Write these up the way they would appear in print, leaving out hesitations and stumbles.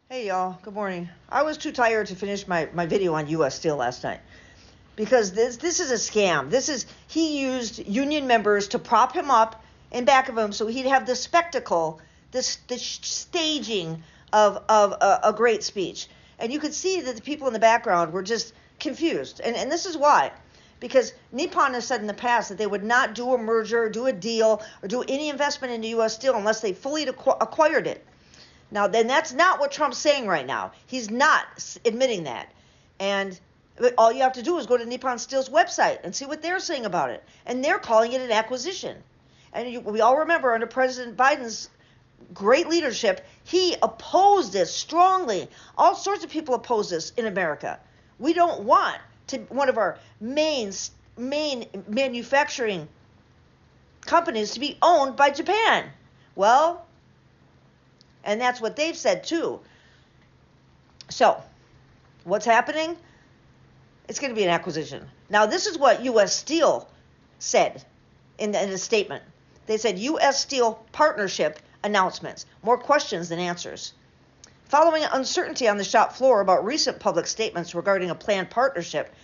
Hey y'all, good morning. I was too tired to finish my video on US Steel last night because this is a scam. He used union members to prop him up in back of him so he'd have the spectacle, this staging of a great speech. And you could see that the people in the background were just confused. And this is why. Because Nippon has said in the past that they would not do a merger, do a deal, or do any investment into US Steel unless they fully acquired it. Now, then that's not what Trump's saying right now. He's not admitting that. And all you have to do is go to Nippon Steel's website and see what they're saying about it. And they're calling it an acquisition. And we all remember under President Biden's great leadership, he opposed this strongly. All sorts of people oppose this in America. We don't want one of our main manufacturing companies to be owned by Japan. Well, and that's what they've said too. So, what's happening? It's going to be an acquisition. Now, this is what U.S. Steel said in a statement. They said U.S. Steel partnership announcements. More questions than answers. Following uncertainty on the shop floor about recent public statements regarding a planned partnership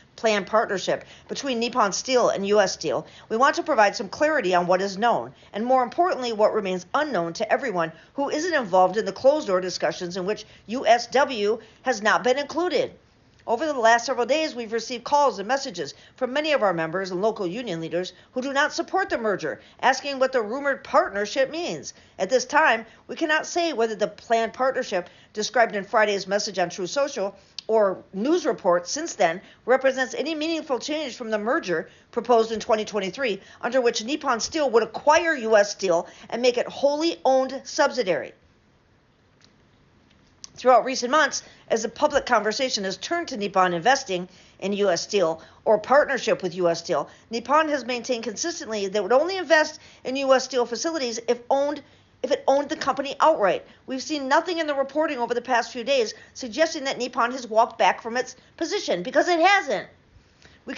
between Nippon Steel and U.S. Steel, we want to provide some clarity on what is known, and more importantly, what remains unknown to everyone who isn't involved in the closed-door discussions in which USW has not been included. Over the last several days, we've received calls and messages from many of our members and local union leaders who do not support the merger, asking what the rumored partnership means. At this time, we cannot say whether the planned partnership described in Friday's message on True Social or news reports since then represents any meaningful change from the merger proposed in 2023, under which Nippon Steel would acquire U.S. Steel and make it wholly owned subsidiary. Throughout recent months, as the public conversation has turned to Nippon investing in U.S. Steel or partnership with U.S. Steel, Nippon has maintained consistently that it would only invest in U.S. Steel facilities if it owned the company outright. We've seen nothing in the reporting over the past few days suggesting that Nippon has walked back from its position, because it hasn't. We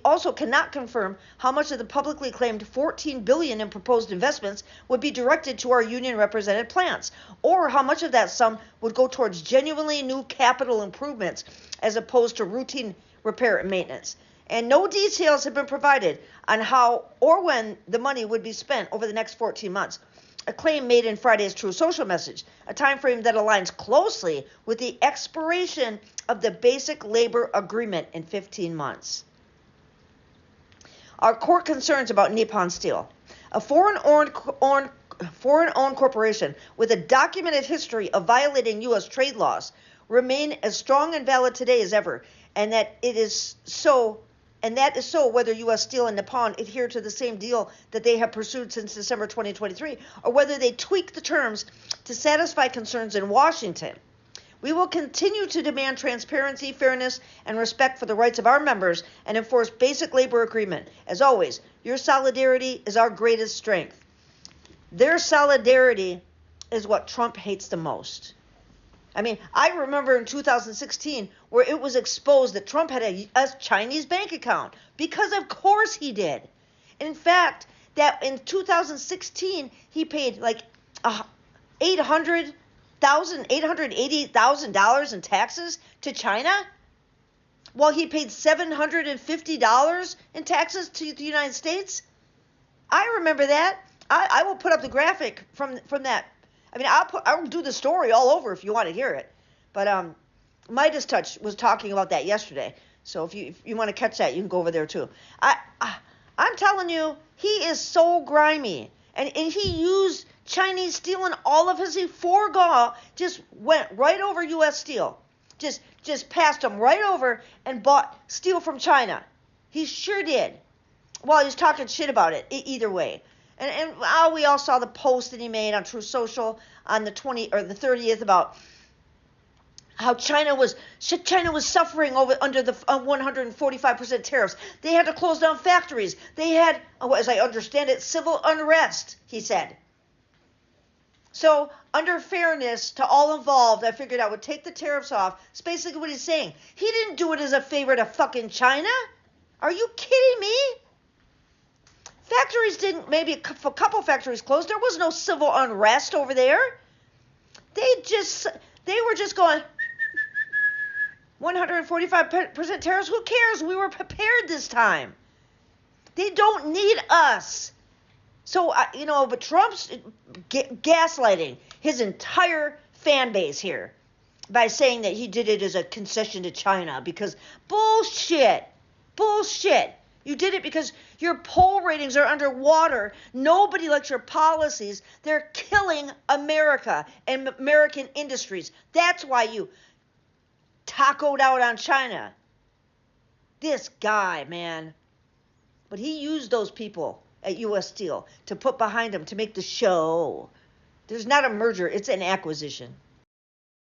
also cannot confirm how much of the publicly claimed $14 billion in proposed investments would be directed to our union-represented plants, or how much of that sum would go towards genuinely new capital improvements as opposed to routine repair and maintenance. And no details have been provided on how or when the money would be spent over the next 14 months. A claim made in Friday's True Social message, a time frame that aligns closely with the expiration of the Basic Labor Agreement in 15 months. Our core concerns about Nippon Steel, a foreign-owned corporation with a documented history of violating U.S. trade laws, remain as strong and valid today as ever, and that is so whether U.S. Steel and Nippon adhere to the same deal that they have pursued since December 2023, or whether they tweak the terms to satisfy concerns in Washington. We will continue to demand transparency, fairness, and respect for the rights of our members and enforce basic labor agreement. As always, your solidarity is our greatest strength. Their solidarity is what Trump hates the most. I mean, I remember in 2016 where it was exposed that Trump had a Chinese bank account, because of course he did. In fact, that in 2016 he paid like $888,000 in taxes to China, while he paid $750 in taxes to the United States. I remember that. I will put up the graphic from that. I mean, I'll do the story all over if you want to hear it. But Midas Touch was talking about that yesterday. So if you want to catch that, you can go over there too. I'm telling you, he is so grimy. And he used Chinese steel in all of his foregaw, just went right over U.S. Steel. Just passed him right over and bought steel from China. He sure did. Well, he's talking shit about it either way. And we all saw the post that he made on True Social on the 30th about how China was suffering under the 145% tariffs. They had to close down factories. They had, as I understand it, civil unrest, he said. So, under fairness to all involved, I figured I would take the tariffs off. It's basically what he's saying. He didn't do it as a favor to fucking China. Are you kidding me? Factories didn't, maybe a couple factories closed. There was no civil unrest over there. they were just going 145% tariffs. Who cares? We were prepared this time. They don't need us. So, but Trump's gaslighting his entire fan base here by saying that he did it as a concession to China because bullshit. You did it because your poll ratings are underwater. Nobody likes your policies. They're killing America and American industries. That's why you tacoed out on China. This guy, man. But he used those people at U.S. Steel to put behind him to make the show. There's not a merger. It's an acquisition.